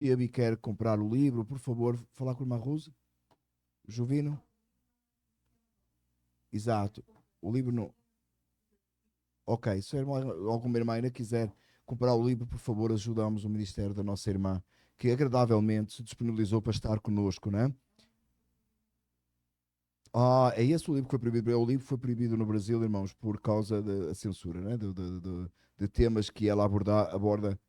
E a quer comprar o livro, por favor, falar com a irmã Rose. Jovino? Exato. O livro não. Ok, se alguma irmã ainda quiser comprar o livro, por favor, ajudamos o ministério da nossa irmã, que agradavelmente se disponibilizou para estar conosco, né? Ah, é esse o livro que foi proibido. O livro foi proibido no Brasil, irmãos, por causa da censura, né? De temas que ela aborda.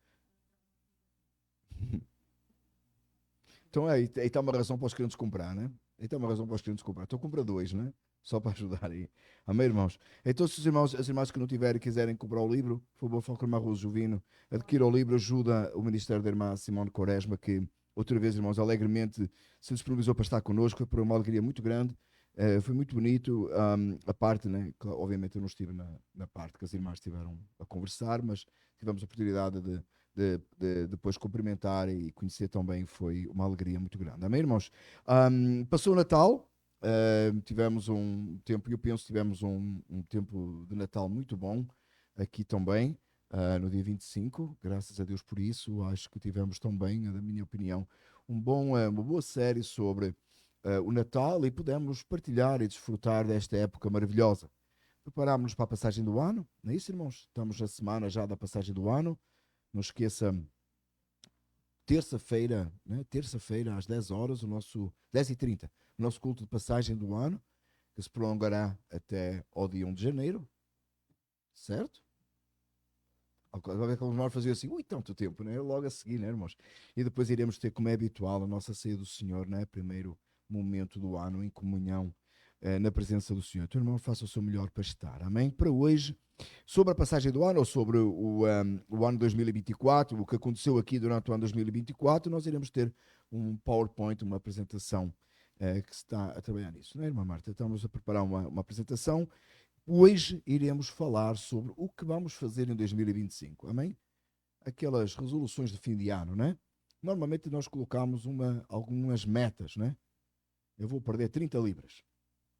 Então aí está uma razão para os crentes comprar, né? Aí está uma razão para os crentes comprar. Então compra dois, né? Só para ajudar aí. Amém, irmãos? Então, se os irmãos, as irmãs que não tiverem quiserem comprar o livro, por favor, fale com a irmã Rose Jovino. Adquira o livro, ajuda o ministério da irmã Simone Quaresma, que outra vez, irmãos, alegremente se disponibilizou para estar connosco. Foi por uma alegria muito grande. Foi muito bonito. A parte, né? Obviamente eu não estive na parte que as irmãs estiveram a conversar, mas tivemos a oportunidade de depois cumprimentar e conhecer também, foi uma alegria muito grande. Amém, irmãos? Passou o Natal, tivemos um tempo, eu penso que tivemos um tempo de Natal muito bom aqui também, no dia 25, graças a Deus por isso. Acho que tivemos também, na minha opinião, uma boa série sobre o Natal, e pudemos partilhar e desfrutar desta época maravilhosa. Preparámos-nos para a passagem do ano, não é isso, irmãos? Estamos na semana já da passagem do ano. Não esqueça, terça-feira, né? Terça-feira às 10 horas, o nosso 10h30, o nosso culto de passagem do ano, que se prolongará até ao dia 1 de janeiro, certo? Agora que nós fazia assim, ui, tanto tempo, né? Logo a seguir, né, irmãos? E depois iremos ter, como é habitual, a nossa ceia do Senhor, né? Primeiro momento do ano em comunhão, na presença do Senhor. Então, irmão, faça o seu melhor para estar. Amém? Para hoje, sobre a passagem do ano, ou sobre o ano 2024, o que aconteceu aqui durante o ano 2024, nós iremos ter um PowerPoint, uma apresentação que se está a trabalhar nisso, não é, irmã Marta? Estamos a preparar uma apresentação. Hoje iremos falar sobre o que vamos fazer em 2025, amém? Aquelas resoluções de fim de ano, né? Normalmente nós colocamos algumas metas, né? Eu vou perder 30 libras.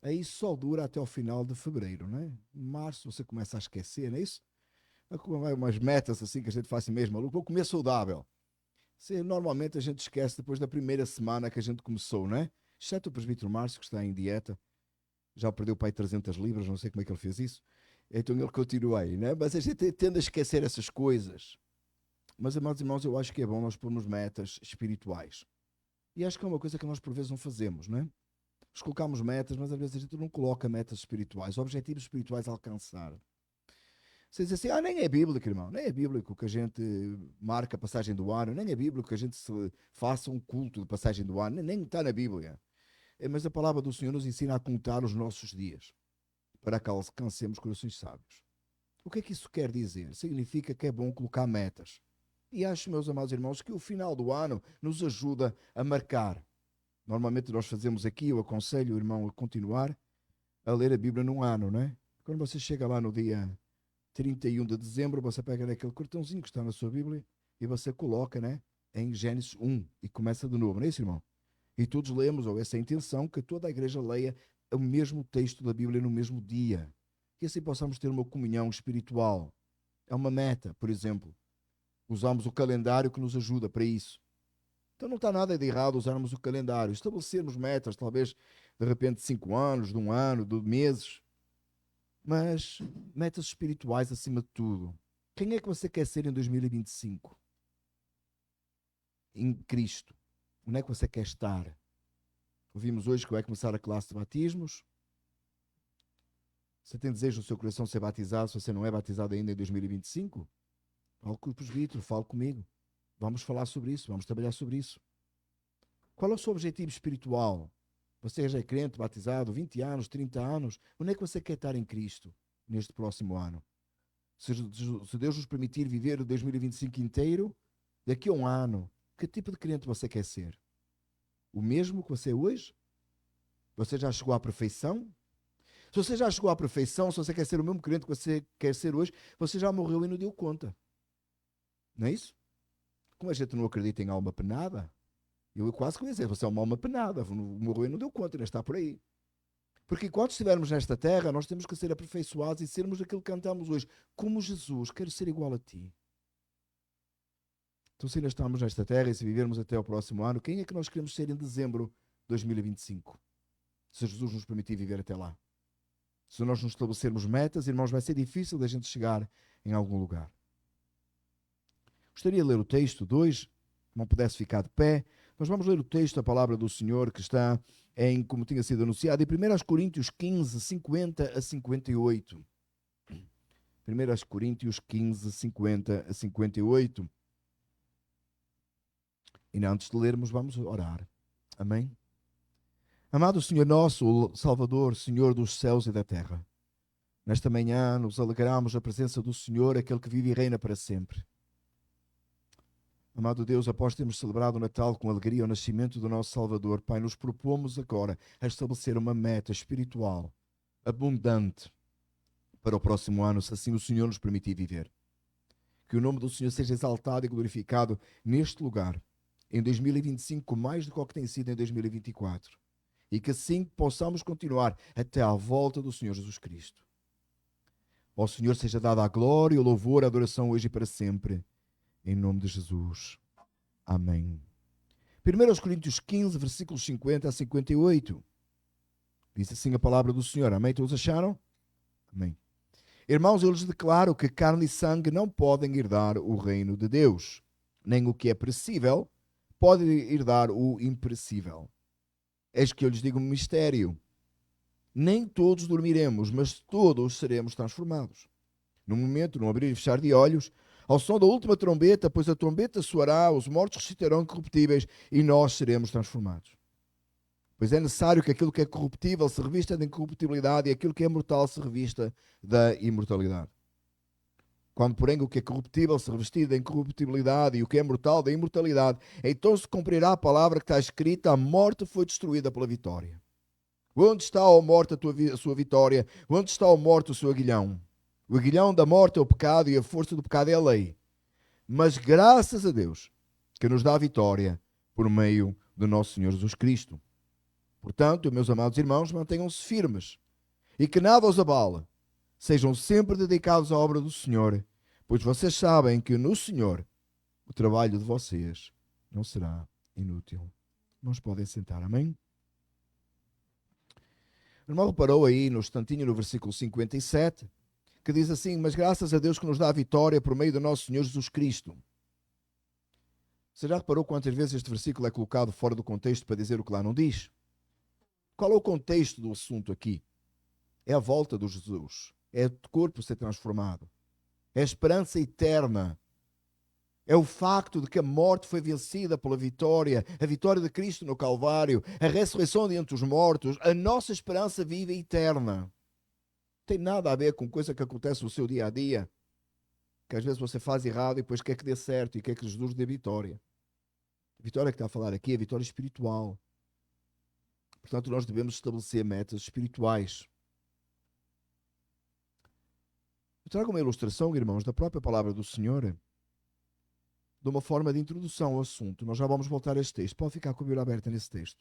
Aí só dura até o final de fevereiro, né? Em março você começa a esquecer, não é isso? Umas metas assim que a gente faz assim mesmo, vou comer saudável. Normalmente a gente esquece depois da primeira semana que a gente começou, né? Exceto o presbítero Márcio, que está em dieta, já perdeu para aí 300 libras, não sei como é que ele fez isso. Então ele continua aí, né? Mas a gente tende a esquecer essas coisas. Mas, amados irmãos, eu acho que é bom nós pormos metas espirituais. E acho que é uma coisa que nós por vezes não fazemos, não é? Nós colocamos metas, mas às vezes a gente não coloca metas espirituais, objetivos espirituais a alcançar. Você diz assim, nem é bíblico, irmão, nem é bíblico que a gente marque a passagem do ano, nem é bíblico que a gente faça um culto de passagem do ano, nem está na Bíblia. Mas a palavra do Senhor nos ensina a contar os nossos dias, para que alcancemos corações sábios. O que é que isso quer dizer? Significa que é bom colocar metas. E acho, meus amados irmãos, que o final do ano nos ajuda a marcar. Normalmente nós fazemos aqui, eu aconselho o irmão a continuar a ler a Bíblia num ano, não é? Quando você chega lá no dia 31 de dezembro, você pega naquele cartãozinho que está na sua Bíblia e você coloca, né, em Gênesis 1 e começa de novo, não é isso, irmão? E todos lemos, ou essa é a intenção, que toda a igreja leia o mesmo texto da Bíblia no mesmo dia. Que assim possamos ter uma comunhão espiritual. É uma meta, por exemplo. Usamos o calendário que nos ajuda para isso. Então não está nada de errado usarmos o calendário, estabelecermos metas, talvez de repente de 5 anos, de um ano, de meses, mas metas espirituais acima de tudo. Quem é que você quer ser em 2025? Em Cristo. Onde é que você quer estar? Ouvimos hoje que vai começar a classe de batismos. Você tem desejo no seu coração de ser batizado, se você não é batizado ainda em 2025? Fale com o presbítero, fale comigo. Vamos falar sobre isso, vamos trabalhar sobre isso. Qual é o seu objetivo espiritual? Você já é crente, batizado, 20 anos, 30 anos? Onde é que você quer estar em Cristo neste próximo ano? Se Deus nos permitir viver o 2025 inteiro, daqui a um ano, que tipo de crente você quer ser? O mesmo que você é hoje? Você já chegou à perfeição? Se você já chegou à perfeição, se você quer ser o mesmo crente que você quer ser hoje, você já morreu e não deu conta. Não é isso? Como a gente não acredita em alma penada, eu quase que ia dizer, você é uma alma penada, morreu e não deu conta, ainda está por aí. Porque enquanto estivermos nesta terra, nós temos que ser aperfeiçoados e sermos aquilo que cantamos hoje. Como Jesus, quero ser igual a ti. Então, se ainda estamos nesta terra e se vivermos até o próximo ano, quem é que nós queremos ser em dezembro de 2025? Se Jesus nos permitir viver até lá. Se nós nos estabelecermos metas, irmãos, vai ser difícil da gente chegar em algum lugar. Gostaria de ler o texto 2, não pudesse ficar de pé. Nós vamos ler o texto, a palavra do Senhor, que está em, como tinha sido anunciado, em 1 Coríntios 15, 50 a 58. 1 Coríntios 15, 50 a 58. E antes de lermos, vamos orar. Amém? Amado Senhor nosso, o Salvador, Senhor dos céus e da terra, nesta manhã nos alegramos na presença do Senhor, aquele que vive e reina para sempre. Amado Deus, após termos celebrado o Natal com alegria o nascimento do nosso Salvador, Pai, nos propomos agora a estabelecer uma meta espiritual abundante para o próximo ano, se assim o Senhor nos permitir viver. Que o nome do Senhor seja exaltado e glorificado neste lugar, em 2025, mais do que o que tem sido em 2024. E que assim possamos continuar até à volta do Senhor Jesus Cristo. Ao Senhor seja dada a glória, o louvor, a adoração hoje e para sempre. Em nome de Jesus. Amém. 1 Coríntios 15, versículos 50 a 58. Diz assim a palavra do Senhor. Amém? Todos acharam? Amém. Irmãos, eu lhes declaro que carne e sangue não podem herdar o reino de Deus. Nem o que é perecível pode herdar o imperecível. Eis que eu lhes digo um mistério. Nem todos dormiremos, mas todos seremos transformados. No momento, no abrir e fechar de olhos, ao som da última trombeta, pois a trombeta soará, os mortos ressuscitarão incorruptíveis e nós seremos transformados. Pois é necessário que aquilo que é corruptível se revista da incorruptibilidade e aquilo que é mortal se revista da imortalidade. Quando, porém, o que é corruptível se revestir da incorruptibilidade e o que é mortal da imortalidade, então se cumprirá a palavra que está escrita: a morte foi destruída pela vitória. Onde está, ó morte, a sua vitória? Onde está, ó morte, o seu aguilhão? O aguilhão da morte é o pecado e a força do pecado é a lei. Mas graças a Deus que nos dá a vitória por meio do nosso Senhor Jesus Cristo. Portanto, meus amados irmãos, mantenham-se firmes e que nada os abale. Sejam sempre dedicados à obra do Senhor, pois vocês sabem que no Senhor o trabalho de vocês não será inútil. Não se podem sentar, amém? O irmão reparou aí no instantinho no versículo 57, que diz assim: mas graças a Deus que nos dá a vitória por meio do nosso Senhor Jesus Cristo. Você já reparou quantas vezes este versículo é colocado fora do contexto para dizer o que lá não diz? Qual é o contexto do assunto aqui? É a volta de Jesus. É o corpo ser transformado. É a esperança eterna. É o facto de que a morte foi vencida pela vitória, a vitória de Cristo no Calvário, a ressurreição de entre os mortos, a nossa esperança viva e eterna. Não tem nada a ver com coisa que acontece no seu dia a dia, que às vezes você faz errado e depois quer que dê certo e quer que Jesus dê vitória. A vitória que está a falar aqui é a vitória espiritual. Portanto, nós devemos estabelecer metas espirituais. Eu trago uma ilustração, irmãos, da própria palavra do Senhor, de uma forma de introdução ao assunto. Nós já vamos voltar a este texto. Pode ficar com a Bíblia aberta nesse texto.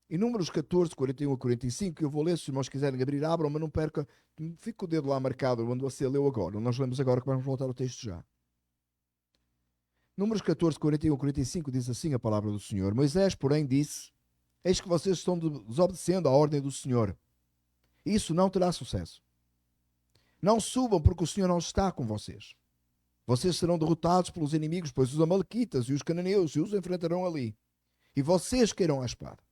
Em Números 14, 41 a 45, eu vou ler, se os irmãos quiserem abrir, abram, mas não perca, fique com o dedo lá marcado onde você leu agora. Nós lemos agora que vamos voltar ao texto já. Números 14, 41 a 45 diz assim a palavra do Senhor. Moisés, porém, disse: eis que vocês estão desobedecendo à ordem do Senhor. Isso não terá sucesso. Não subam, porque o Senhor não está com vocês. Vocês serão derrotados pelos inimigos, pois os amalequitas e os cananeus os enfrentarão ali. E vocês cairão à espada,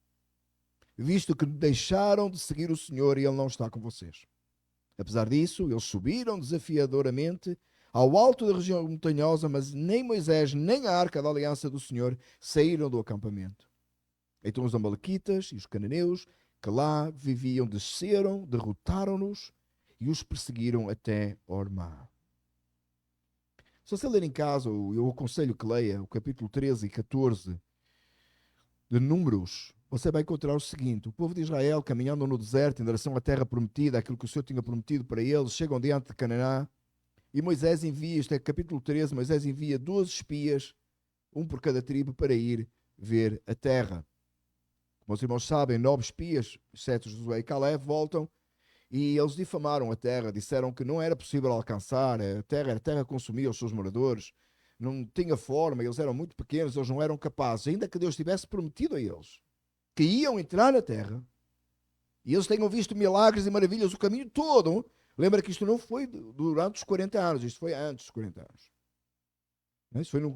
visto que deixaram de seguir o Senhor e Ele não está com vocês. Apesar disso, eles subiram desafiadoramente ao alto da região montanhosa, mas nem Moisés, nem a arca da aliança do Senhor saíram do acampamento. Então os amalequitas e os cananeus que lá viviam desceram, derrotaram-nos e os perseguiram até Ormá. Se você ler em casa, eu aconselho que leia o capítulo 13 e 14 de Números, você vai encontrar o seguinte: o povo de Israel, caminhando no deserto em direção à terra prometida, aquilo que o Senhor tinha prometido para eles, chegam diante de Canaã, e Moisés envia, isto é capítulo 13, Moisés envia 12 espias, um por cada tribo, para ir ver a terra. Como os irmãos sabem, 9 espias, exceto Josué e Caleb, voltam, e eles difamaram a terra, disseram que não era possível alcançar, a terra consumia os seus moradores, não tinha forma, eles eram muito pequenos, eles não eram capazes, ainda que Deus tivesse prometido a eles que iam entrar na terra, e eles tenham visto milagres e maravilhas o caminho todo. Lembra que isto não foi durante os 40 anos, isto foi antes dos 40 anos. Isso foi num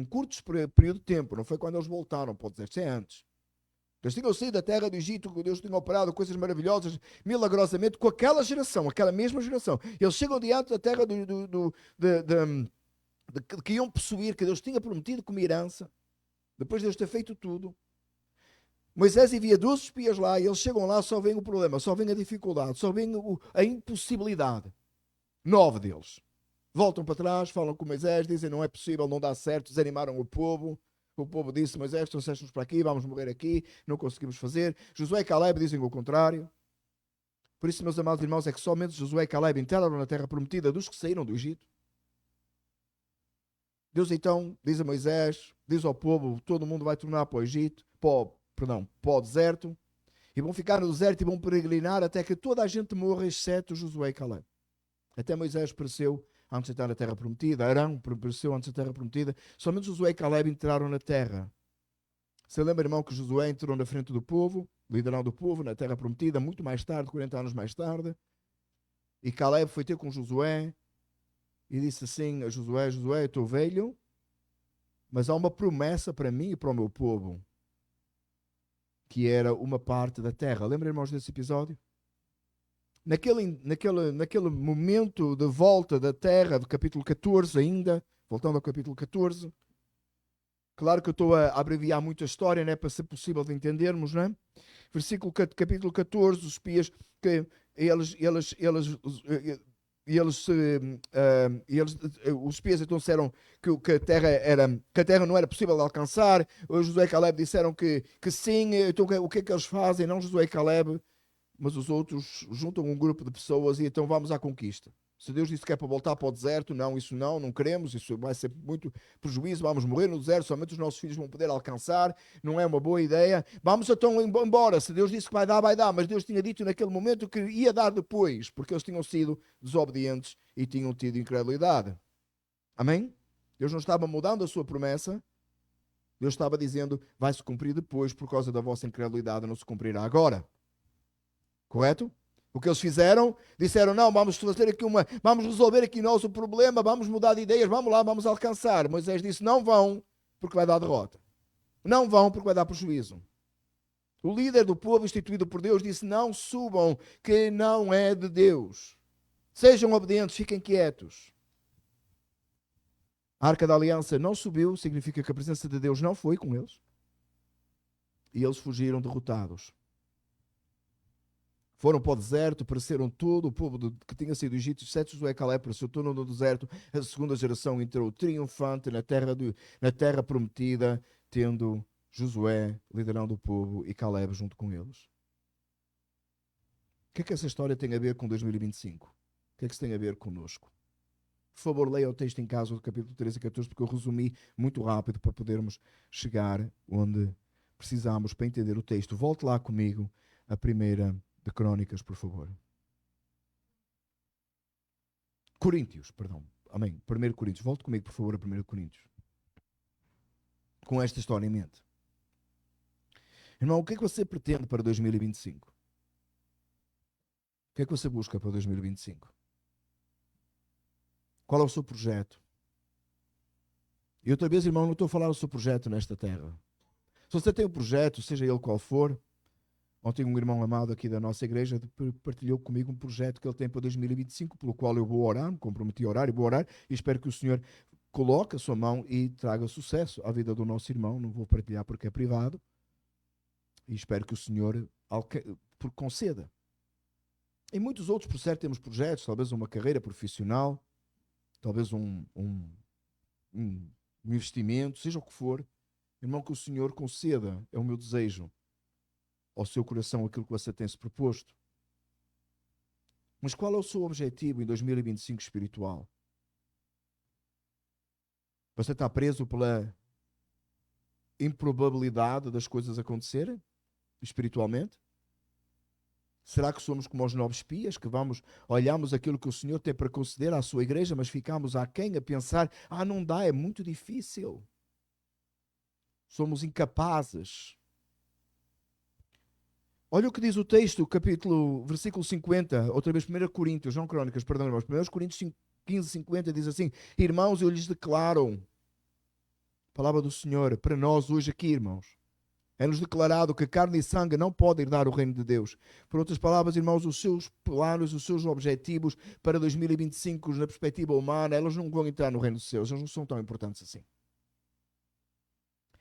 curto período de tempo, não foi quando eles voltaram, pode dizer, isso é antes. Eles tinham saído da terra do Egito, que Deus tinha operado coisas maravilhosas, milagrosamente, com aquela geração, aquela mesma geração. Eles chegam diante da terra que iam possuir, que Deus tinha prometido como herança, depois de Deus ter feito tudo. Moisés envia 12 espias lá e eles chegam lá, só vem o problema, só vem a dificuldade, só vem a impossibilidade. 9 deles. Voltam para trás, falam com Moisés, dizem não é possível, não dá certo, desanimaram o povo. O povo disse, Moisés, trouxeste-nos para aqui, vamos morrer aqui, não conseguimos fazer. Josué e Caleb dizem o contrário. Por isso, meus amados irmãos, é que somente Josué e Caleb entraram na terra prometida dos que saíram do Egito. Deus então diz a Moisés, diz ao povo, todo mundo vai tornar para o Egito, para o deserto, e vão ficar no deserto e vão peregrinar até que toda a gente morra, exceto Josué e Caleb. Até Moisés pereceu antes de entrar na terra prometida, Arão pereceu antes da terra prometida, somente Josué e Caleb entraram na terra. Você lembra, irmão, que Josué entrou na frente do povo, liderando o povo na terra prometida, muito mais tarde, 40 anos mais tarde, e Caleb foi ter com Josué e disse assim a Josué, Josué, eu estou velho, mas há uma promessa para mim e para o meu povo, que era uma parte da terra. Lembra, irmãos, desse episódio? Naquele momento de volta da terra, do capítulo 14 ainda, voltando ao capítulo 14, claro que eu estou a abreviar muito a história, né, para ser possível de entendermos, não é? Capítulo 14, os espias, que os espias então disseram que a terra não era possível de alcançar. O Josué e Caleb disseram que sim. Então o que é que eles fazem? Não Josué e Caleb, mas os outros juntam um grupo de pessoas e então vamos à conquista. Se Deus disse que é para voltar para o deserto, não, isso não queremos, isso vai ser muito prejuízo, vamos morrer no deserto, somente os nossos filhos vão poder alcançar, não é uma boa ideia. Vamos então embora, se Deus disse que vai dar, mas Deus tinha dito naquele momento que ia dar depois, porque eles tinham sido desobedientes e tinham tido incredulidade. Amém? Deus não estava mudando a sua promessa, Deus estava dizendo, vai se cumprir depois, por causa da vossa incredulidade, não se cumprirá agora. Correto? O que eles fizeram, disseram, não, vamos resolver aqui nós o problema, vamos mudar de ideias, vamos lá, vamos alcançar. Moisés disse, não vão, porque vai dar derrota. Não vão, porque vai dar prejuízo. O líder do povo instituído por Deus disse, não subam, que não é de Deus. Sejam obedientes, fiquem quietos. A Arca da Aliança não subiu, significa que a presença de Deus não foi com eles. E eles fugiram derrotados. Foram para o deserto, apareceram todo o povo que tinha sido egípcio, exceto Josué e Caleb, apareceu todo no deserto. A segunda geração entrou triunfante na terra prometida, tendo Josué liderando o povo e Caleb junto com eles. O que é que essa história tem a ver com 2025? O que é que isso tem a ver conosco? Por favor, leia o texto em casa do capítulo 13 e 14, porque eu resumi muito rápido para podermos chegar onde precisamos para entender o texto. Volte lá comigo, a primeira de Crônicas, por favor. Coríntios, perdão. Amém. 1 Coríntios. Volte comigo, por favor, a 1 Coríntios. Com esta história em mente. Irmão, o que é que você pretende para 2025? O que é que você busca para 2025? Qual é o seu projeto? E outra vez, irmão, não estou a falar do seu projeto nesta terra. Se você tem um projeto, seja ele qual for, ontem um irmão amado aqui da nossa igreja partilhou comigo um projeto que ele tem para 2025, pelo qual eu vou orar, me comprometi a orar e vou orar, e espero que o Senhor coloque a sua mão e traga sucesso à vida do nosso irmão. Não vou partilhar porque é privado, e espero que o Senhor conceda. Em muitos outros, por certo, temos projetos, talvez uma carreira profissional, talvez um investimento, seja o que for. Irmão, que o Senhor conceda, é o meu desejo, ao seu coração aquilo que você tem se proposto. Mas qual é o seu objetivo em 2025 espiritual? Você está preso pela improbabilidade das coisas acontecerem espiritualmente? Será que somos como os 9 espias, que olhamos aquilo que o Senhor tem para conceder à sua igreja, mas ficamos aquém a pensar, não dá, é muito difícil. Somos incapazes. Olha o que diz o texto, versículo 50, outra vez 1 Coríntios, não Crônicas, perdão, irmãos, 1 Coríntios 15, 50 diz assim, irmãos, eu lhes declaro, palavra do Senhor, para nós hoje aqui, irmãos, é-nos declarado que carne e sangue não podem herdar o reino de Deus. Por outras palavras, irmãos, os seus planos, os seus objetivos para 2025, na perspectiva humana, elas não vão entrar no reino dos céus, eles não são tão importantes assim.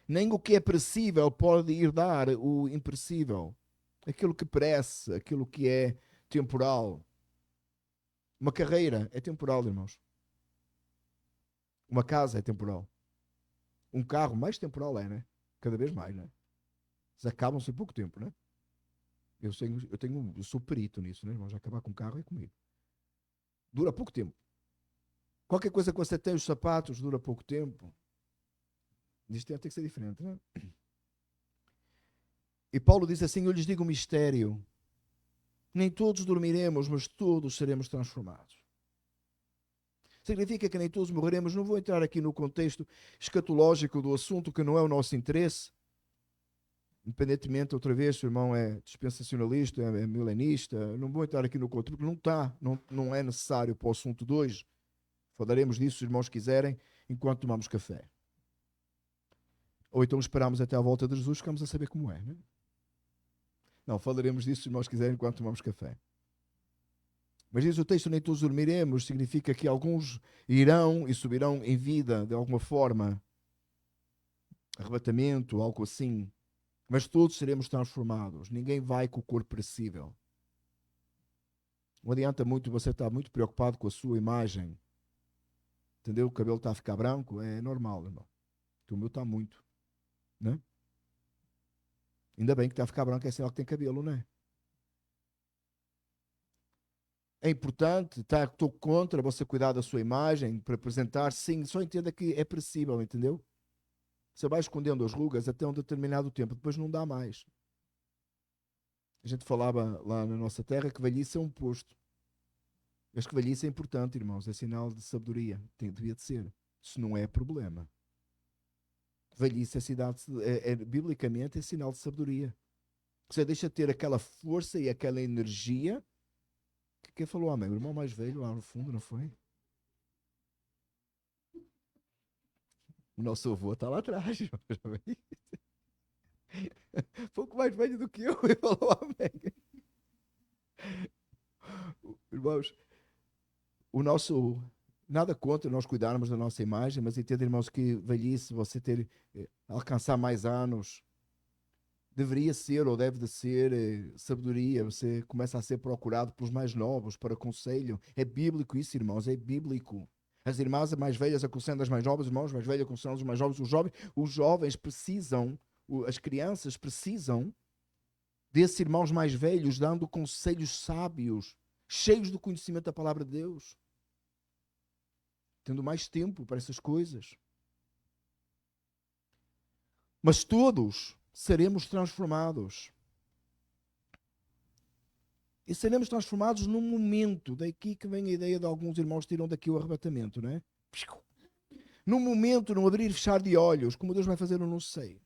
Nem o que é perecível pode herdar o imperecível. Aquilo que perece, aquilo que é temporal. Uma carreira é temporal, irmãos. Uma casa é temporal. Um carro mais temporal né? Cada vez mais, né? Eles acabam-se em pouco tempo, né? Eu sou perito nisso, né, irmãos? Acabar com o carro é comigo. Dura pouco tempo. Qualquer coisa que você tem, os sapatos, dura pouco tempo. Isto tem que ser diferente, né? E Paulo diz assim, eu lhes digo um mistério. Nem todos dormiremos, mas todos seremos transformados. Significa que nem todos morreremos. Não vou entrar aqui no contexto escatológico do assunto, que não é o nosso interesse. Independentemente, outra vez, se o irmão é dispensacionalista, é milenista, não vou entrar aqui no contexto, porque não é necessário para o assunto de hoje. Falaremos disso, se os irmãos quiserem, enquanto tomamos café. Ou então esperamos até à volta de Jesus, ficamos a saber como é. Não, falaremos disso, se os irmãos quiserem, enquanto tomamos café. Mas diz o texto, nem todos dormiremos, significa que alguns irão e subirão em vida, de alguma forma, arrebatamento, algo assim. Mas todos seremos transformados. Ninguém vai com o corpo perecível. Não adianta muito você estar muito preocupado com a sua imagem. Entendeu? O cabelo está a ficar branco, é normal, irmão. O meu está muito. Né? Ainda bem que está a ficar branco, é sinal que tem cabelo, não é? É importante, estou contra você cuidar da sua imagem, para apresentar, sim, só entenda que é perecível, entendeu? Você vai escondendo as rugas até um determinado tempo, depois não dá mais. A gente falava lá na nossa terra que velhice é um posto. Acho que velhice é importante, irmãos, é sinal de sabedoria, devia de ser. Isso não é problema. Velhice biblicamente é sinal de sabedoria. Você deixa de ter aquela força e aquela energia. Quem falou amém? O irmão mais velho lá no fundo, não foi? O nosso avô está lá atrás. Um pouco mais velho do que eu, e falou amém. Irmãos, nada contra nós cuidarmos da nossa imagem, mas entenda, irmãos, que velhice, você alcançar mais anos, deveria ser ou deve de ser sabedoria. Você começa a ser procurado pelos mais novos para conselho. É bíblico isso, irmãos, é bíblico. As irmãs mais velhas aconselhando as mais novas, os irmãos mais velhos aconselhando os mais novos. Os jovens precisam, as crianças precisam desses irmãos mais velhos dando conselhos sábios, cheios do conhecimento da palavra de Deus, tendo mais tempo para essas coisas. Mas todos seremos transformados. E seremos transformados num momento. Daqui que vem a ideia de alguns irmãos tiram daqui o arrebatamento, não é? Num momento, num abrir e fechar de olhos. Como Deus vai fazer, eu não sei.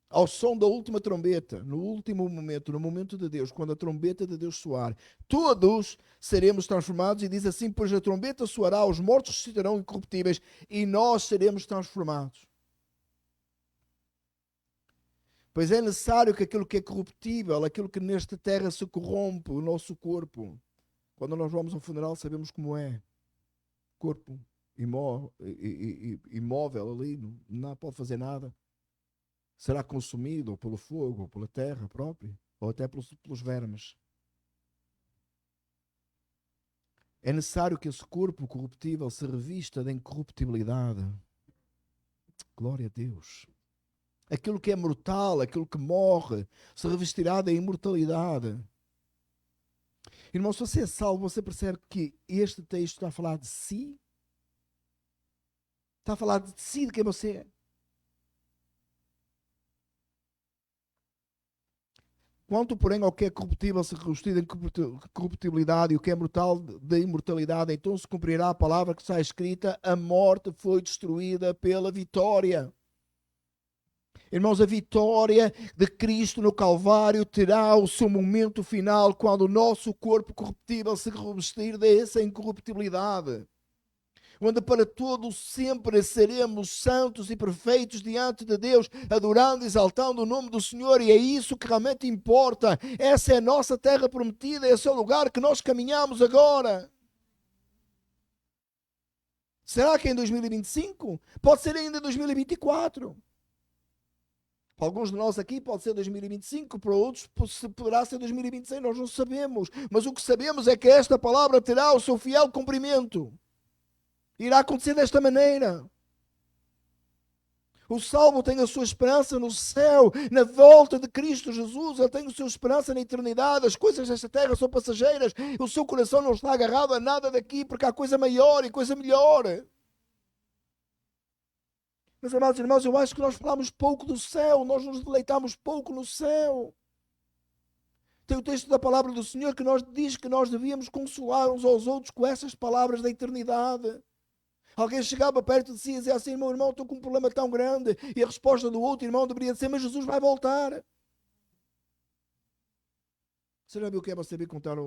Ao som da última trombeta, no último momento, no momento de Deus, quando a trombeta de Deus soar, todos seremos transformados. E diz assim, pois a trombeta soará, os mortos ressuscitarão incorruptíveis e nós seremos transformados. Pois é necessário que aquilo que é corruptível, aquilo que nesta terra se corrompe, o nosso corpo, quando nós vamos ao funeral sabemos como é. Corpo imóvel ali, não pode fazer nada. Será consumido pelo fogo, ou pela terra própria, ou até pelos vermes. É necessário que esse corpo corruptível se revista da incorruptibilidade. Glória a Deus. Aquilo que é mortal, aquilo que morre, se revestirá da imortalidade. Irmão, se você é salvo, você percebe que este texto está a falar de si? Está a falar de si, de quem você é? Quanto, porém, ao que é corruptível se revestido em corruptibilidade, e o que é mortal de imortalidade, então se cumprirá a palavra que está escrita: a morte foi destruída pela vitória. Irmãos, a vitória de Cristo no Calvário terá o seu momento final quando o nosso corpo corruptível se revestir dessa incorruptibilidade, onde para todos sempre seremos santos e perfeitos diante de Deus, adorando e exaltando o nome do Senhor, e é isso que realmente importa. Essa é a nossa terra prometida, esse é o lugar que nós caminhamos agora. Será que é em 2025? Pode ser ainda em 2024. Para alguns de nós aqui pode ser 2025, para outros poderá ser 2026, nós não sabemos. Mas o que sabemos é que esta palavra terá o seu fiel cumprimento. Irá acontecer desta maneira. O salvo tem a sua esperança no céu, na volta de Cristo Jesus. Ele tem a sua esperança na eternidade. As coisas desta terra são passageiras. O seu coração não está agarrado a nada daqui, porque há coisa maior e coisa melhor. Meus amados irmãos, eu acho que nós falamos pouco do céu, nós nos deleitamos pouco no céu. Tem o texto da palavra do Senhor que nos diz que nós devíamos consolar uns aos outros com essas palavras da eternidade. Alguém chegava perto de si e dizia assim: meu irmão, estou com um problema tão grande. E a resposta do outro irmão deveria ser: mas Jesus vai voltar. Você já viu o que é você vir contar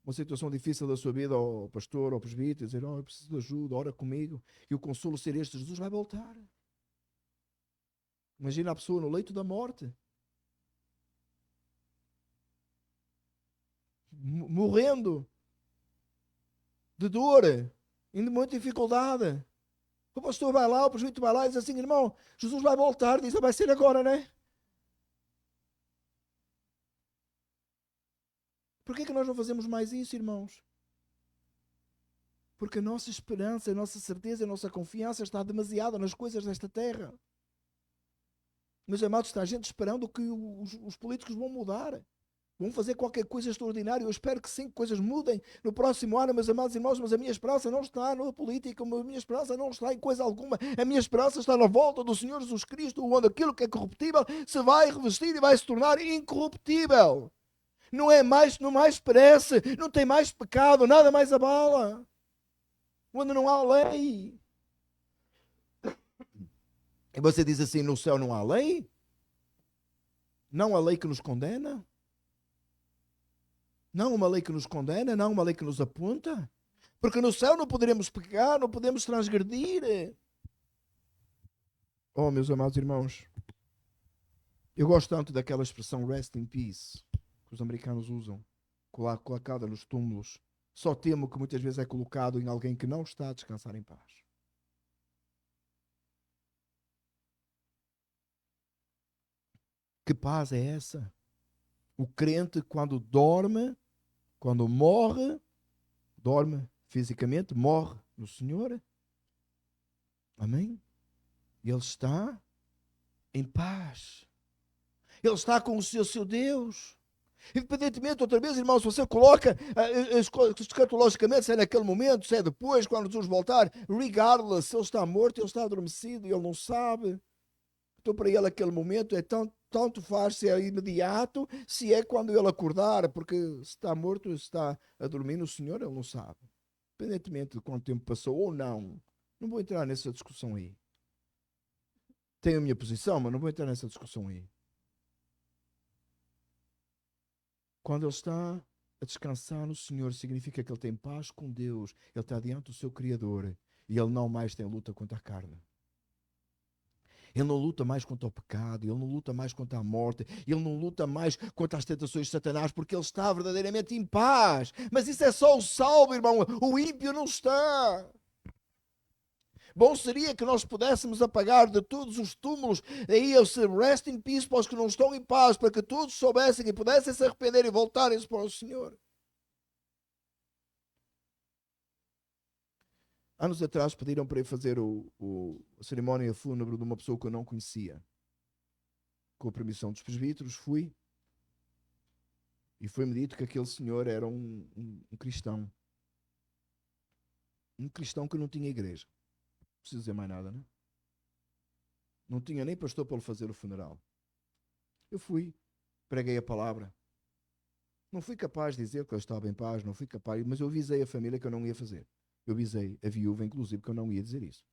uma situação difícil da sua vida ao pastor, ao presbítero, e dizer: oh, eu preciso de ajuda, ora comigo, e o consolo ser este: Jesus vai voltar. Imagina a pessoa no leito da morte, morrendo de dor, em muita dificuldade. O pastor vai lá, o presbítero vai lá e diz assim: irmão, Jesus vai voltar. Diz: vai ser agora, né? Por que nós não fazemos mais isso, irmãos? Porque a nossa esperança, a nossa certeza, a nossa confiança está demasiada nas coisas desta terra. Meus amados, está a gente esperando que os políticos vão mudar. Vão fazer qualquer coisa extraordinária. Eu espero que sim, que coisas mudem no próximo ano, meus amados irmãos, mas a minha esperança não está na política, a minha esperança não está em coisa alguma. A minha esperança está na volta do Senhor Jesus Cristo, onde aquilo que é corruptível se vai revestir e vai se tornar incorruptível. Não é mais, não mais perece, não tem mais pecado, nada mais abala. Onde não há lei. E você diz assim: no céu não há lei? Não há lei que nos condena? Não uma lei que nos condena, não uma lei que nos aponta. Porque no céu não poderemos pecar, não podemos transgredir. Oh, meus amados irmãos, eu gosto tanto daquela expressão rest in peace que os americanos usam, colocada nos túmulos. Só temo que muitas vezes é colocado em alguém que não está a descansar em paz. Que paz é essa? O crente, quando dorme, quando morre, dorme fisicamente, morre no Senhor. Amém? E ele está em paz. Ele está com o seu Deus. Independentemente, outra vez, irmãos, se você coloca escatologicamente, se é naquele momento, se é depois, quando Jesus voltar, regardless, se ele está morto, ele está adormecido e ele não sabe. Então, para ele, aquele momento é tanto faz se é imediato, se é quando ele acordar, porque se está morto, se está a dormir no Senhor, ele não sabe. Independentemente de quanto tempo passou ou não, não vou entrar nessa discussão aí. Tenho a minha posição, mas não vou entrar nessa discussão aí. Quando ele está a descansar no Senhor, significa que ele tem paz com Deus, ele está diante do seu Criador e ele não mais tem luta contra a carne. Ele não luta mais contra o pecado, ele não luta mais contra a morte, ele não luta mais contra as tentações de Satanás, porque ele está verdadeiramente em paz. Mas isso é só o salvo, irmão, o ímpio não está. Bom seria que nós pudéssemos apagar de todos os túmulos aí o rest in peace para os que não estão em paz, para que todos soubessem e pudessem se arrepender e voltarem-se para o Senhor. Anos atrás pediram para ir fazer a cerimónia fúnebre de uma pessoa que eu não conhecia. Com a permissão dos presbíteros, fui. E foi-me dito que aquele senhor era um cristão. Um cristão que não tinha igreja. Não preciso dizer mais nada, né? Não tinha nem pastor para lhe fazer o funeral. Eu fui. preguei a palavra. Não fui capaz de dizer que eu estava em paz, não fui capaz, mas eu avisei a família que eu não ia fazer. Eu avisei a viúva, inclusive, que eu não ia dizer isso.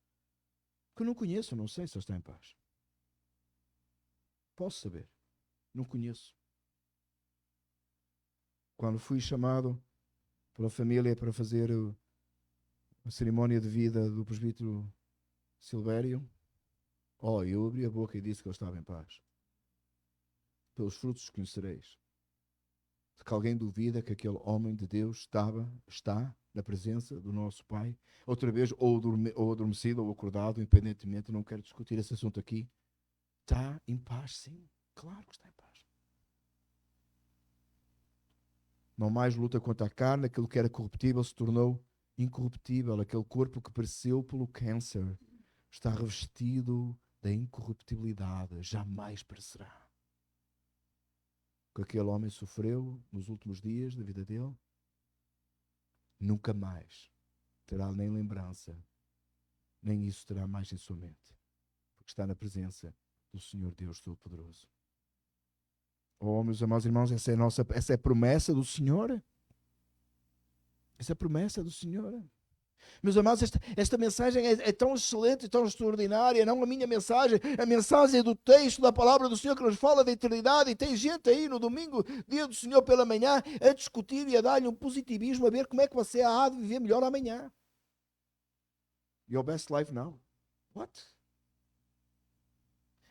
Que eu não conheço, não sei se ele está em paz. Posso saber. Não conheço. Quando fui chamado pela família para fazer a cerimónia de vida do presbítero Silvério, eu abri a boca e disse que ele estava em paz. Pelos frutos os conhecereis. Que alguém duvida que aquele homem de Deus está na presença do nosso Pai, outra vez, ou adormecido ou acordado, independentemente, não quero discutir esse assunto aqui, está em paz, sim, claro que está em paz. Não mais luta contra a carne, aquilo que era corruptível se tornou incorruptível, aquele corpo que pereceu pelo câncer está revestido da incorruptibilidade, jamais perecerá. Que aquele homem sofreu nos últimos dias da vida dele, nunca mais terá nem lembrança, nem isso terá mais em sua mente, porque está na presença do Senhor Deus Todo-Poderoso. Oh, meus amados irmãos, essa é a promessa do Senhor. Essa é a promessa do Senhor. Meus amados, esta mensagem é tão excelente e tão extraordinária, não a minha mensagem, a mensagem do texto, da palavra do Senhor que nos fala da eternidade, e tem gente aí no domingo, dia do Senhor pela manhã, a discutir e a dar-lhe um positivismo, a ver como é que você há de viver melhor amanhã. Your best life now. What?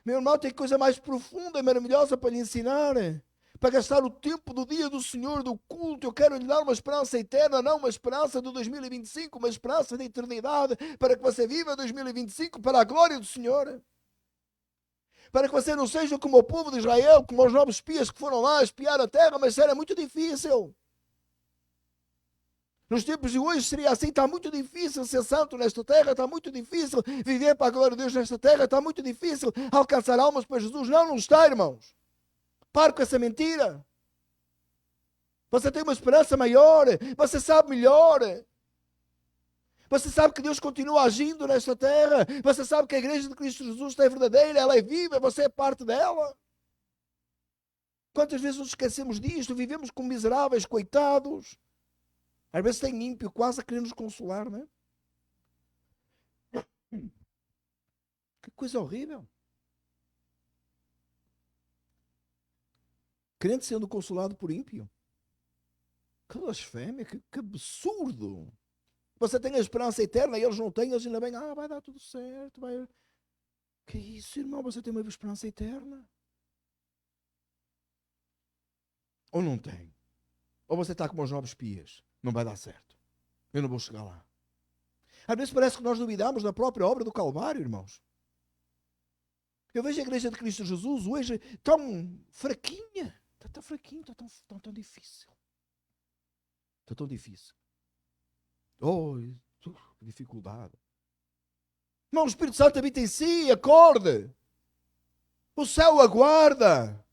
Meu irmão, tem coisa mais profunda e maravilhosa para lhe ensinar, para gastar o tempo do dia do Senhor, do culto. Eu quero lhe dar uma esperança eterna, não uma esperança do 2025, uma esperança da eternidade, para que você viva 2025 para a glória do Senhor. Para que você não seja como o povo de Israel, como os 9 espias que foram lá espiar a terra, mas era muito difícil. Nos tempos de hoje seria assim, está muito difícil ser santo nesta terra, está muito difícil viver para a glória de Deus nesta terra, está muito difícil alcançar almas para Jesus. Não está, irmãos. Pare com essa mentira. Você tem uma esperança maior, você sabe melhor. Você sabe que Deus continua agindo nesta terra, você sabe que a igreja de Cristo Jesus é verdadeira, ela é viva, você é parte dela. Quantas vezes nos esquecemos disto, vivemos como miseráveis, coitados. Às vezes tem ímpio quase a querer nos consolar, não é? Que coisa horrível. Crente sendo consolado por ímpio. Que blasfémia, que absurdo. Você tem a esperança eterna e eles não têm, eles ainda bem, vai dar tudo certo. Vai... Que isso, irmão? Você tem uma esperança eterna? Ou não tem? Ou você está como os 9 espias? Não vai dar certo. Eu não vou chegar lá. Às vezes parece que nós duvidamos da própria obra do Calvário, irmãos. Eu vejo a igreja de Cristo Jesus hoje tão fraquinha. Está tão fraquinho, está tão difícil. Está tão difícil. Dificuldade. Irmão, o Espírito Santo habita em si, acorde. O céu aguarda.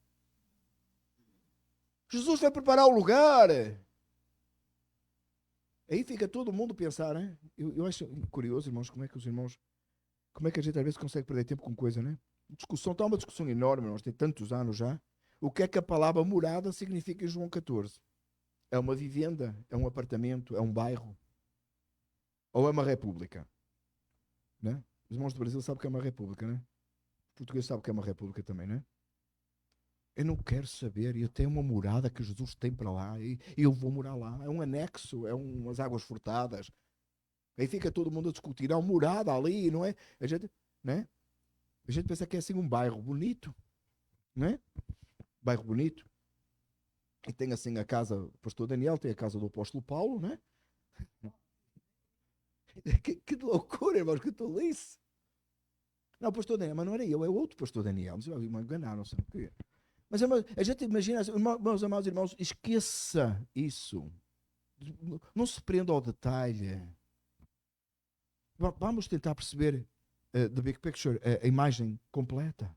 Jesus vai preparar o lugar. Aí fica todo mundo a pensar, né? Eu acho curioso, irmãos, como é que a gente às vezes consegue perder tempo com coisa, né? Está uma discussão enorme, nós tem tantos anos já. O que é que a palavra morada significa em João 14? É uma vivenda, é um apartamento, é um bairro? Ou é uma república? Né? Os irmãos do Brasil sabem que é uma república, né? Os portugueses sabem que é uma república também, né? Eu não quero saber, eu tenho uma morada que Jesus tem para lá, e eu vou morar lá. É um anexo, é umas águas furtadas. Aí fica todo mundo a discutir, há uma morada ali, não é? A gente, né? A gente pensa que é assim um bairro bonito, né? Bairro bonito. E tem assim a casa do pastor Daniel, tem a casa do apóstolo Paulo, né? Que loucura, irmãos, que tolice. Não, o pastor Daniel, mas não era eu, é o outro pastor Daniel. Mas me enganaram, não sei o quê. Mas a gente imagina, meus amados irmãos, esqueça isso. Não se prenda ao detalhe. Vamos tentar perceber the big picture, a imagem completa.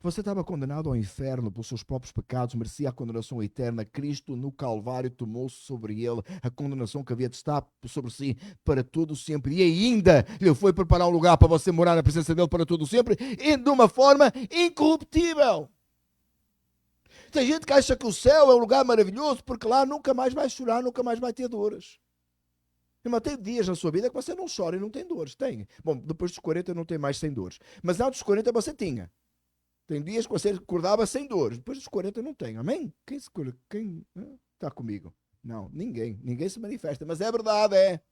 Você estava condenado ao inferno pelos seus próprios pecados, merecia a condenação eterna. Cristo no Calvário tomou sobre ele a condenação que havia de estar sobre si para todo sempre. E ainda lhe foi preparar um lugar para você morar na presença dele para todo sempre, e de uma forma incorruptível. Tem gente que acha que o céu é um lugar maravilhoso porque lá nunca mais vai chorar, nunca mais vai ter dores. Irmão, tem dias na sua vida que você não chora e não tem dores. Tem. Bom, depois dos 40 não tem mais sem dores. Mas antes dos 40 você tinha. Tem dias que você acordava sem dores. Depois dos 40 não tem. Amém? Quem está comigo? Não, ninguém. Ninguém se manifesta. Mas é verdade, é.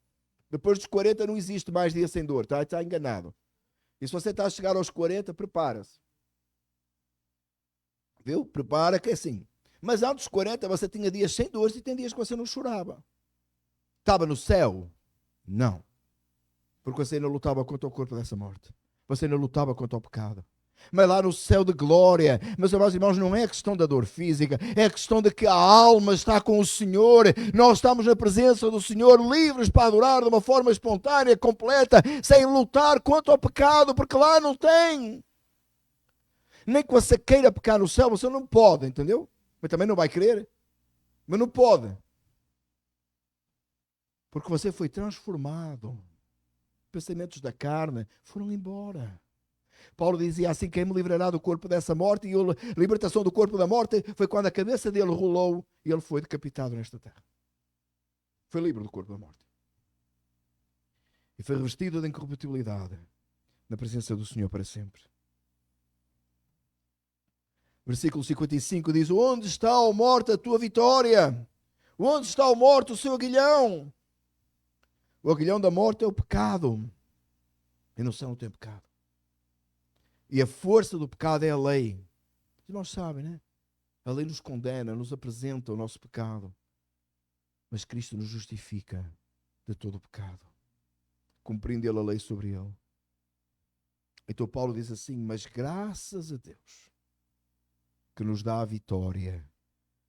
Depois dos 40 não existe mais dia sem dor. Está enganado. E se você está a chegar aos 40, prepara-se. Viu? Prepara que é assim. Mas antes dos 40 você tinha dias sem dores e tem dias que você não chorava. Estava no céu? Não. Porque você ainda lutava contra o corpo dessa morte. Você ainda lutava contra o pecado. Mas lá no céu de glória, meus amados irmãos, não é a questão da dor física, é a questão de que a alma está com o Senhor. Nós estamos na presença do Senhor, livres para adorar de uma forma espontânea, completa, sem lutar contra o pecado, porque lá não tem. Nem que você queira pecar no céu, você não pode, entendeu? Mas também não vai querer. Mas não pode. Porque você foi transformado. Pensamentos da carne foram embora. Paulo dizia assim: quem me livrará do corpo dessa morte? E a libertação do corpo da morte foi quando a cabeça dele rolou e ele foi decapitado nesta terra. Foi livre do corpo da morte. E foi revestido de incorruptibilidade na presença do Senhor para sempre. Versículo 55 diz: onde está, ó morte, a tua vitória? Onde está, ó morte, o seu aguilhão? O aguilhão da morte é o pecado. E no céu não tem pecado. E a força do pecado é a lei. Os irmãos sabem, né? A lei nos condena, nos apresenta o nosso pecado. Mas Cristo nos justifica de todo o pecado. Cumprindo Ele a lei sobre ele. Então Paulo diz assim: mas graças a Deus que nos dá a vitória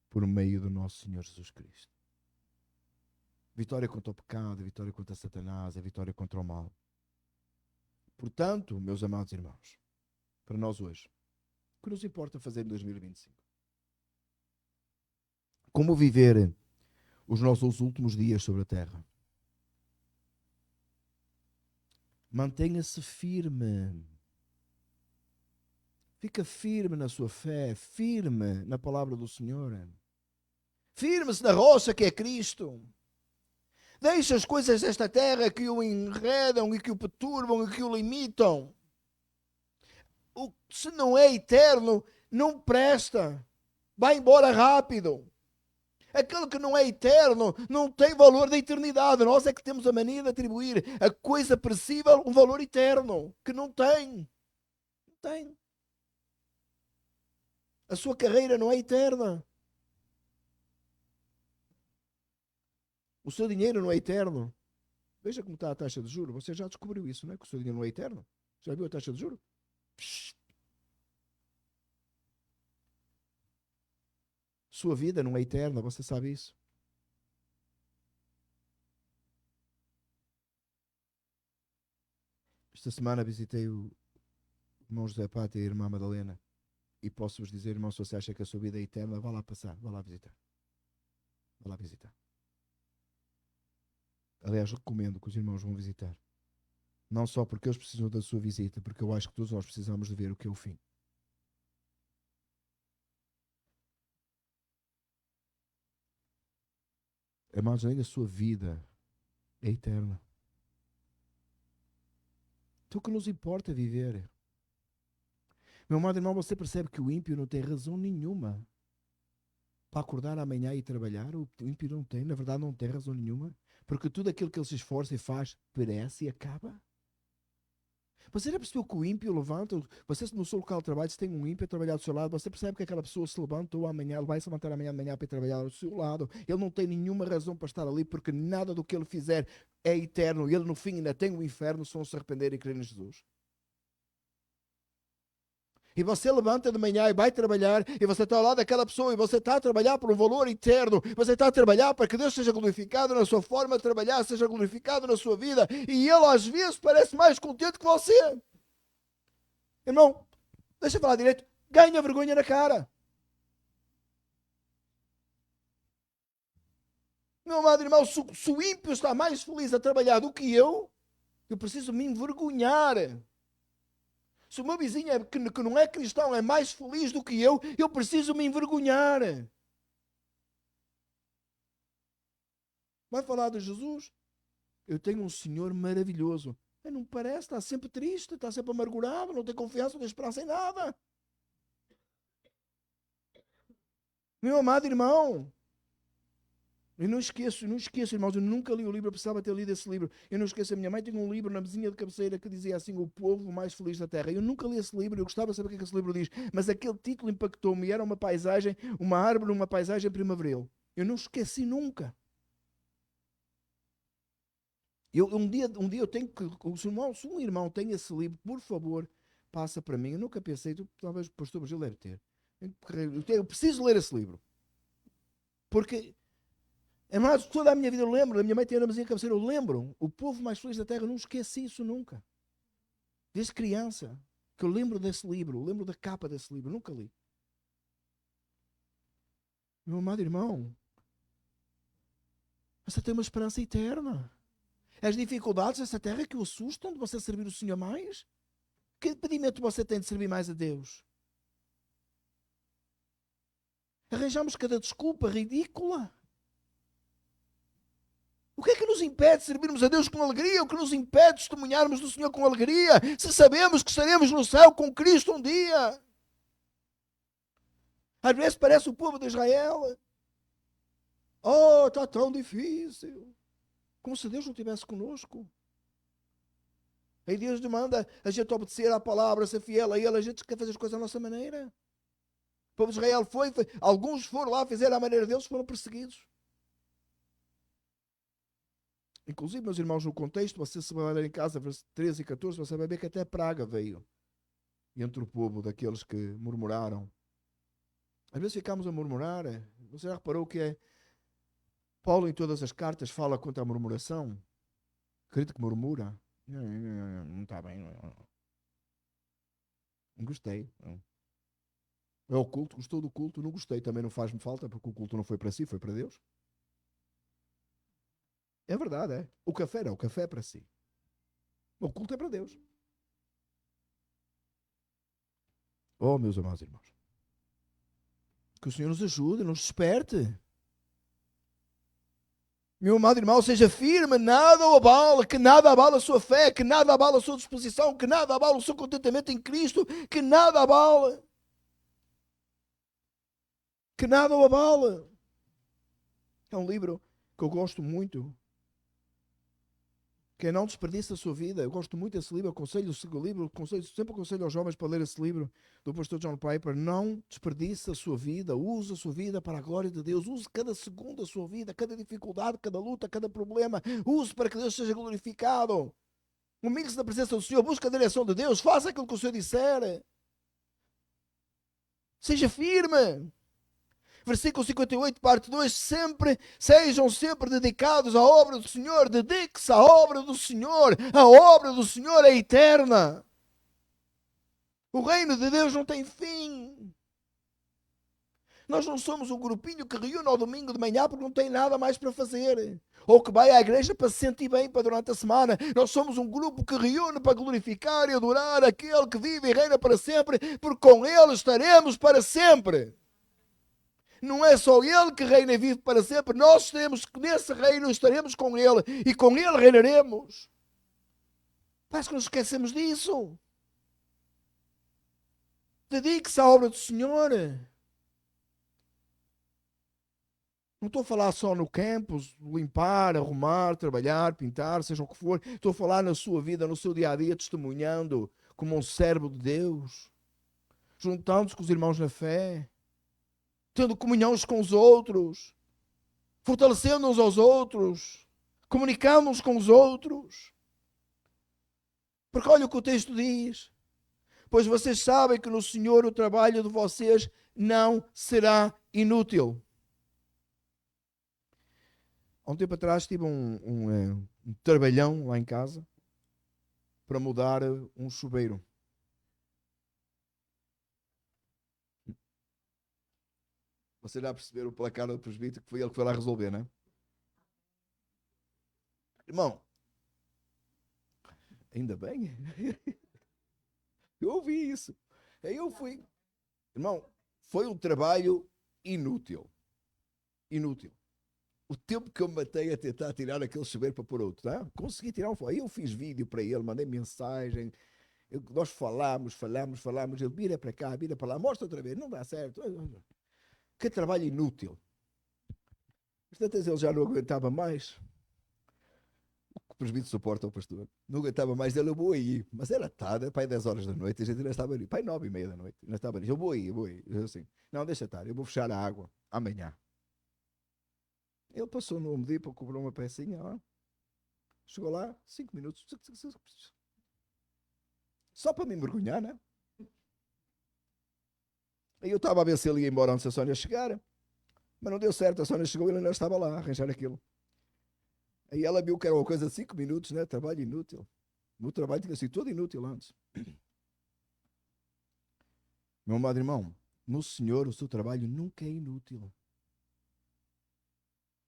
por meio do nosso Senhor Jesus Cristo. Vitória contra o pecado, vitória contra Satanás, a vitória contra o mal. Portanto, meus amados irmãos, para nós hoje, o que nos importa fazer em 2025? Como viver os nossos últimos dias sobre a terra? Mantenha-se firme. Fica firme na sua fé, firme na palavra do Senhor. Firme-se na rocha que é Cristo. Deixe as coisas desta terra que o enredam e que o perturbam e que o limitam. Se não é eterno, não presta. Vai embora rápido. Aquilo que não é eterno não tem valor da eternidade. Nós é que temos a mania de atribuir a coisa perecível um valor eterno, que não tem. Não tem. A sua carreira não é eterna. O seu dinheiro não é eterno. Veja como está a taxa de juros. Você já descobriu isso, não é? Que o seu dinheiro não é eterno. Já viu a taxa de juros? Sua vida não é eterna, você sabe isso. Esta semana visitei o irmão José Pata e a irmã Madalena. E posso-vos dizer, irmão, se você acha que a sua vida é eterna, vá lá passar, vá lá visitar. Vá lá visitar. Aliás, recomendo que os irmãos vão visitar. Não só porque eles precisam da sua visita, porque eu acho que todos nós precisamos de ver o que é o fim. Amados, nem a sua vida é eterna. Então o que nos importa é viver. Meu amado irmão, você percebe que o ímpio não tem razão nenhuma para acordar amanhã e trabalhar? O ímpio não tem, na verdade não tem razão nenhuma. Porque tudo aquilo que ele se esforça e faz, perece e acaba. Você já percebeu que o ímpio levanta? Você no seu local de trabalho, se tem um ímpio a trabalhar do seu lado, você percebe que aquela pessoa se levantou amanhã, ele vai se levantar amanhã de manhã para ir trabalhar do seu lado. Ele não tem nenhuma razão para estar ali, porque nada do que ele fizer é eterno. E ele no fim ainda tem o inferno se não se arrepender e crer em Jesus. E você levanta de manhã e vai trabalhar, e você está ao lado daquela pessoa, e você está a trabalhar por um valor eterno, você está a trabalhar para que Deus seja glorificado na sua forma de trabalhar, seja glorificado na sua vida, e ele às vezes parece mais contente que você. Irmão, deixa eu falar direito, ganha vergonha na cara. Meu amado irmão, se o ímpio está mais feliz a trabalhar do que eu preciso me envergonhar. Se o meu vizinho que não é cristão é mais feliz do que eu preciso me envergonhar. Vai falar de Jesus? Eu tenho um Senhor maravilhoso. Mas não parece, está sempre triste, está sempre amargurado, não tem confiança, não tem esperança em nada. Meu amado irmão, eu não esqueço, irmãos, eu nunca li o livro, eu precisava ter lido esse livro. Eu não esqueço, a minha mãe tinha um livro na mesinha de cabeceira que dizia assim, o povo mais feliz da terra. Eu nunca li esse livro, eu gostava de saber o que esse livro diz, mas aquele título impactou-me, era uma paisagem, uma árvore, uma paisagem primaveril. Eu não esqueci nunca. Um dia eu tenho que, se um irmão tem esse livro, por favor, passa para mim. Eu nunca pensei, talvez o pastor Bagil deve ter. Eu preciso ler esse livro. Porque mas toda a minha vida eu lembro, a minha mãe tinha a mesinha cabeceira, eu lembro, o povo mais feliz da terra, eu não esqueci isso nunca. Desde criança, que eu lembro desse livro, eu lembro da capa desse livro, nunca li. Meu amado irmão, você tem uma esperança eterna. As dificuldades dessa terra que o assustam de você servir o Senhor mais? Que impedimento você tem de servir mais a Deus? Arranjamos cada desculpa ridícula. O que é que nos impede de servirmos a Deus com alegria? O que nos impede de testemunharmos do Senhor com alegria? Se sabemos que estaremos no céu com Cristo um dia. Às vezes parece o povo de Israel. Oh, está tão difícil. Como se Deus não estivesse conosco. Aí Deus demanda a gente obedecer à palavra, ser fiel a Ele. A gente quer fazer as coisas da nossa maneira. O povo de Israel alguns foram lá, fizeram à maneira deles, foram perseguidos. Inclusive, meus irmãos, no contexto, você se vai ler em casa, versos 13 e 14, você vai ver que até praga veio entre o povo daqueles que murmuraram. Às vezes ficamos a murmurar. Você já reparou que Paulo em todas as cartas fala contra a murmuração? Acredito que murmura. Não está bem. Não gostei. É o culto, gostou do culto, não gostei. Também não faz-me falta, porque o culto não foi para si, foi para Deus. É verdade, é. O café não, o café é para si. O culto é para Deus. Oh, meus amados irmãos. Que o Senhor nos ajude, nos desperte. Meu amado irmão, seja firme, nada o abala, que nada abala a sua fé, que nada abala a sua disposição, que nada abala o seu contentamento em Cristo, que nada abala. Que nada o abala. É um livro que eu gosto muito. Quem não desperdiça a sua vida, eu gosto muito desse livro, sempre aconselho aos jovens para ler esse livro do pastor John Piper. Não desperdiça a sua vida, use a sua vida para a glória de Deus, use cada segundo da sua vida, cada dificuldade, cada luta, cada problema, use para que Deus seja glorificado. Humilhe-se na presença do Senhor, busque a direção de Deus, faça aquilo que o Senhor disser. Seja firme. Versículo 58, parte 2, sejam sempre dedicados à obra do Senhor, dedique-se à obra do Senhor, a obra do Senhor é eterna. O reino de Deus não tem fim. Nós não somos um grupinho que reúne ao domingo de manhã porque não tem nada mais para fazer. Ou que vai à igreja para se sentir bem para durante a semana. Nós somos um grupo que reúne para glorificar e adorar aquele que vive e reina para sempre, porque com ele estaremos para sempre. Não é só Ele que reina e vive para sempre. Nós estaremos nesse reino, estaremos com Ele e com Ele reinaremos. Parece que nos esquecemos disso. Dedique-se à obra do Senhor. Não estou a falar só no campus, limpar, arrumar, trabalhar, pintar, seja o que for. Estou a falar na sua vida, no seu dia a dia, testemunhando como um servo de Deus, juntando-se com os irmãos na fé, tendo comunhão uns com os outros, fortalecendo uns aos outros, comunicando uns com os outros. Porque olha o que o texto diz. Pois vocês sabem que no Senhor o trabalho de vocês não será inútil. Há um tempo atrás tive um trabalhão lá em casa para mudar um chuveiro. Você já perceberam pela cara do presbítero que foi ele que foi lá resolver, não é? Irmão, ainda bem. Eu ouvi isso. Aí eu fui. Irmão, foi um trabalho inútil. Inútil. O tempo que eu matei a tentar tirar aquele chuveiro para pôr outro, tá? Consegui tirar um. Aí eu fiz vídeo para ele, mandei mensagem. Nós falámos. Ele vira para cá, vira para lá, mostra outra vez. Não dá certo. Que trabalho inútil. Portanto, ele já não aguentava mais. O presbítero suporta o pastor. Não aguentava mais dele, eu vou aí. Mas era tarde, pai 10 horas da noite, a gente ainda estava ali. Pai 9:30 da noite, ainda estava ali. Eu vou aí. Eu assim, não, deixa estar, eu vou fechar a água amanhã. Ele passou no Home Depot, comprou uma pecinha lá. Chegou lá, 5 minutos. Só para me envergonhar, né? Aí eu estava a ver se ele ia embora antes da Sónia chegar. Mas não deu certo, a Sónia chegou e ele ainda estava lá a arranjar aquilo. Aí ela viu que era uma coisa de 5 minutos, né? Trabalho inútil. O meu trabalho tinha sido todo inútil antes. Meu amado irmão, no Senhor o seu trabalho nunca é inútil.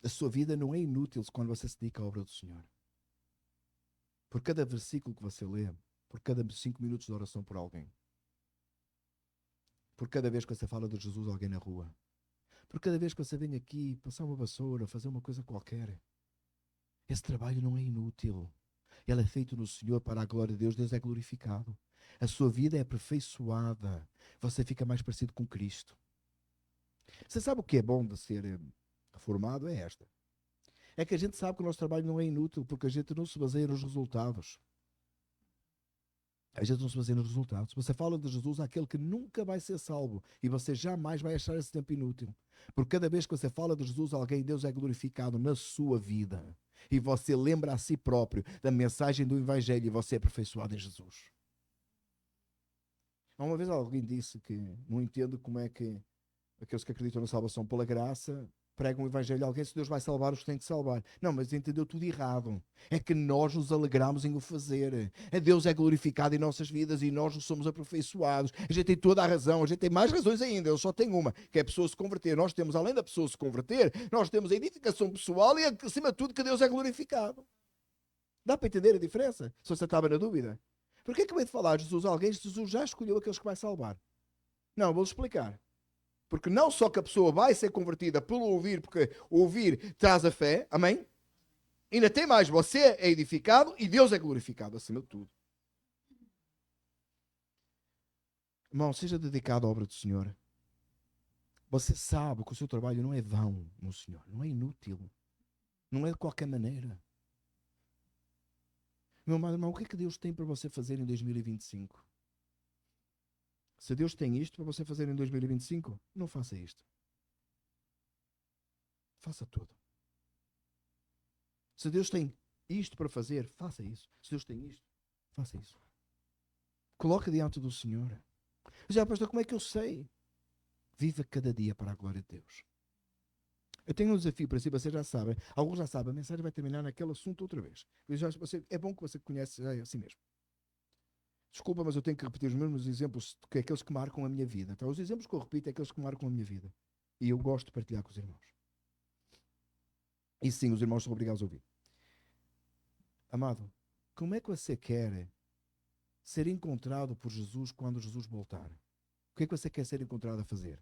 A sua vida não é inútil quando você se dedica à obra do Senhor. Por cada versículo que você lê, por cada 5 minutos de oração por alguém, por cada vez que você fala de Jesus a alguém na rua, por cada vez que você vem aqui passar uma vassoura, fazer uma coisa qualquer, esse trabalho não é inútil. Ele é feito no Senhor para a glória de Deus. Deus é glorificado. A sua vida é aperfeiçoada. Você fica mais parecido com Cristo. Você sabe o que é bom de ser reformado? É esta. É que a gente sabe que o nosso trabalho não é inútil, porque a gente não se baseia nos resultados. A gente não se baseia nos resultados. Você fala de Jesus àquele que nunca vai ser salvo, e você jamais vai achar esse tempo inútil. Porque cada vez que você fala de Jesus a alguém, Deus é glorificado na sua vida. E você lembra a si próprio da mensagem do Evangelho, e você é aperfeiçoado em Jesus. Uma vez alguém disse que não entende como é que aqueles que acreditam na salvação pela graça pregam o Evangelho a alguém se Deus vai salvar os que têm que salvar. Não, mas entendeu tudo errado. É que nós nos alegramos em o fazer. Deus é glorificado em nossas vidas e nós nos somos aperfeiçoados. A gente tem toda a razão, a gente tem mais razões ainda. Eu só tenho uma, que é a pessoa se converter. Nós temos, além da pessoa se converter, nós temos a edificação pessoal e, acima de tudo, que Deus é glorificado. Dá para entender a diferença? Se você estava na dúvida. Por que acabei de falar Jesus a alguém? Jesus já escolheu aqueles que vai salvar. Não, vou explicar. Porque não só que a pessoa vai ser convertida pelo ouvir, porque ouvir traz a fé, amém? Ainda tem mais, você é edificado e Deus é glorificado acima de tudo. Irmão, seja dedicado à obra do Senhor. Você sabe que o seu trabalho não é vão no Senhor, não é inútil, não é de qualquer maneira. Meu amado irmão, o que é que Deus tem para você fazer em 2025? Se Deus tem isto para você fazer em 2025, não faça isto. Faça tudo. Se Deus tem isto para fazer, faça isso. Se Deus tem isto, faça isso. Coloque diante do Senhor. Já, pastor, como é que eu sei? Viva cada dia para a glória de Deus. Eu tenho um desafio para si, vocês já sabem. Alguns já sabem, a mensagem vai terminar naquele assunto outra vez. É bom que você conhece assim mesmo. Desculpa, mas eu tenho que repetir os mesmos exemplos que aqueles que marcam a minha vida. Então, os exemplos que eu repito é aqueles que marcam a minha vida. E eu gosto de partilhar com os irmãos. E sim, os irmãos são obrigados a ouvir. Amado, como é que você quer ser encontrado por Jesus quando Jesus voltar? O que é que você quer ser encontrado a fazer?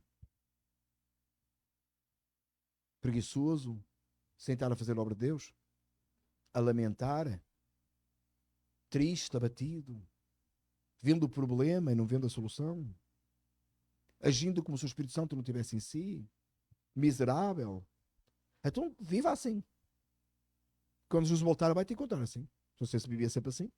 Preguiçoso? Sem estar a fazer a obra de Deus? A lamentar? Triste, abatido? Vendo o problema e não vendo a solução? Agindo como se o Espírito Santo não tivesse em si? Miserável? Então, viva assim. Quando Jesus voltar, vai te encontrar assim. Se você vivia sempre assim.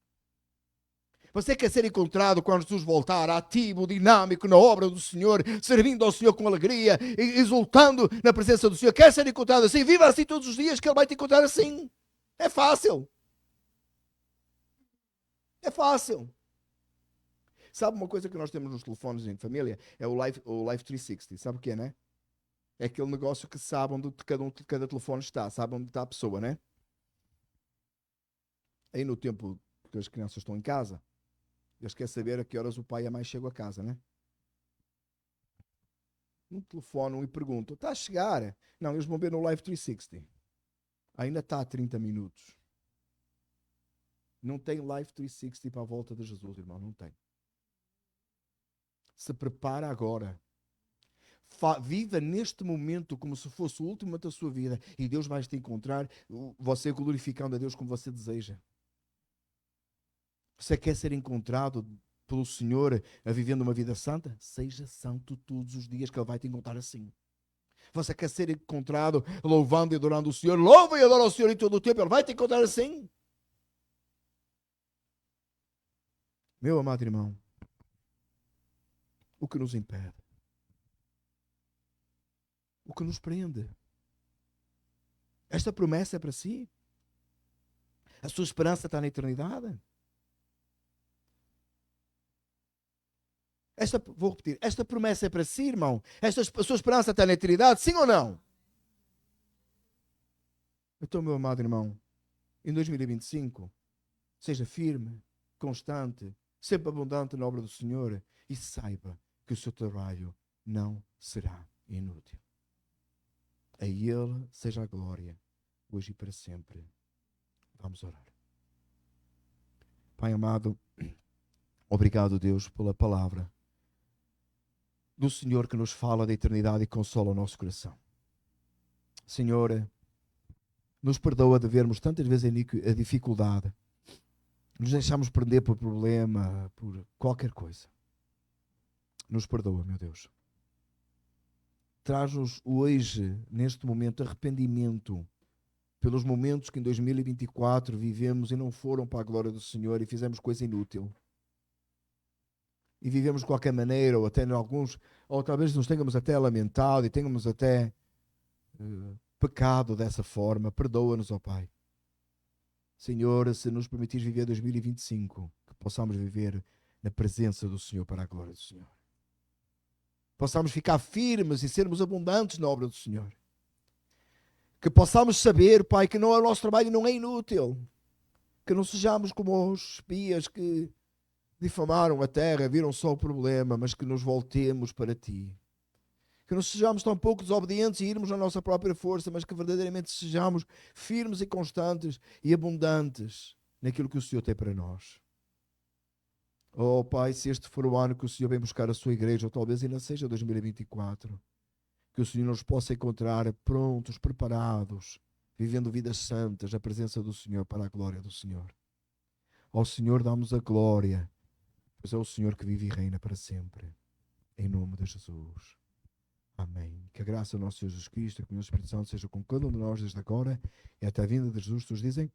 Você quer ser encontrado quando Jesus voltar, ativo, dinâmico na obra do Senhor, servindo ao Senhor com alegria, exultando na presença do Senhor. Quer ser encontrado assim? Viva assim todos os dias que Ele vai te encontrar assim. É fácil. É fácil. Sabe uma coisa que nós temos nos telefones em família? É o Life 360. Sabe o que é, né? É aquele negócio que sabe onde cada telefone está, sabe onde está a pessoa, né? Aí no tempo que as crianças estão em casa, eles querem saber a que horas o pai e a mãe chegam a casa, né? Um telefone e perguntam, está a chegar? Não, eles vão ver no Live 360. Ainda está a 30 minutos. Não tem Live 360 para a volta de Jesus, irmão, não tem. Se prepara agora. Viva neste momento como se fosse o último da sua vida e Deus vai te encontrar, você glorificando a Deus como você deseja. Você quer ser encontrado pelo Senhor vivendo uma vida santa? Seja santo todos os dias que Ele vai te encontrar assim. Você quer ser encontrado louvando e adorando o Senhor? Louva e adora o Senhor em todo o tempo. Ele vai te encontrar assim. Meu amado irmão, o que nos impede? O que nos prende? Esta promessa é para si? A sua esperança está na eternidade? Vou repetir, esta promessa é para si, irmão? A sua esperança está na eternidade, sim ou não? Então, meu amado irmão, em 2025, seja firme, constante, sempre abundante na obra do Senhor e saiba que o seu trabalho não será inútil. A Ele seja a glória, hoje e para sempre. Vamos orar. Pai amado, obrigado, Deus, pela palavra do Senhor que nos fala da eternidade e consola o nosso coração. Senhor, nos perdoa de vermos tantas vezes a dificuldade, nos deixamos prender por problema, por qualquer coisa. Nos perdoa, meu Deus. Traz-nos hoje, neste momento, arrependimento pelos momentos que em 2024 vivemos e não foram para a glória do Senhor e fizemos coisa inútil. E vivemos de qualquer maneira, ou até em alguns, ou talvez nos tenhamos até lamentado e tenhamos até pecado dessa forma. Perdoa-nos, ó Pai. Senhor, se nos permitires viver 2025, que possamos viver na presença do Senhor para a glória do Senhor. Possamos ficar firmes e sermos abundantes na obra do Senhor. Que possamos saber, Pai, que o nosso trabalho não é inútil. Que não sejamos como os espias que difamaram a terra, viram só o problema, mas que nos voltemos para Ti. Que não sejamos tão pouco desobedientes e irmos na nossa própria força, mas que verdadeiramente sejamos firmes e constantes e abundantes naquilo que o Senhor tem para nós. Oh Pai, se este for o ano que o Senhor vem buscar a sua igreja, ou talvez ainda seja 2024, que o Senhor nos possa encontrar prontos, preparados, vivendo vidas santas na presença do Senhor para a glória do Senhor. Ao Senhor damos a glória, pois é o Senhor que vive e reina para sempre. Em nome de Jesus. Amém. Que a graça do nosso Senhor Jesus Cristo e a comunhão do Espírito Santo seja com cada um de nós desde agora e até a vinda de Jesus. Todos dizem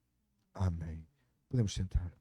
amém. Podemos sentar.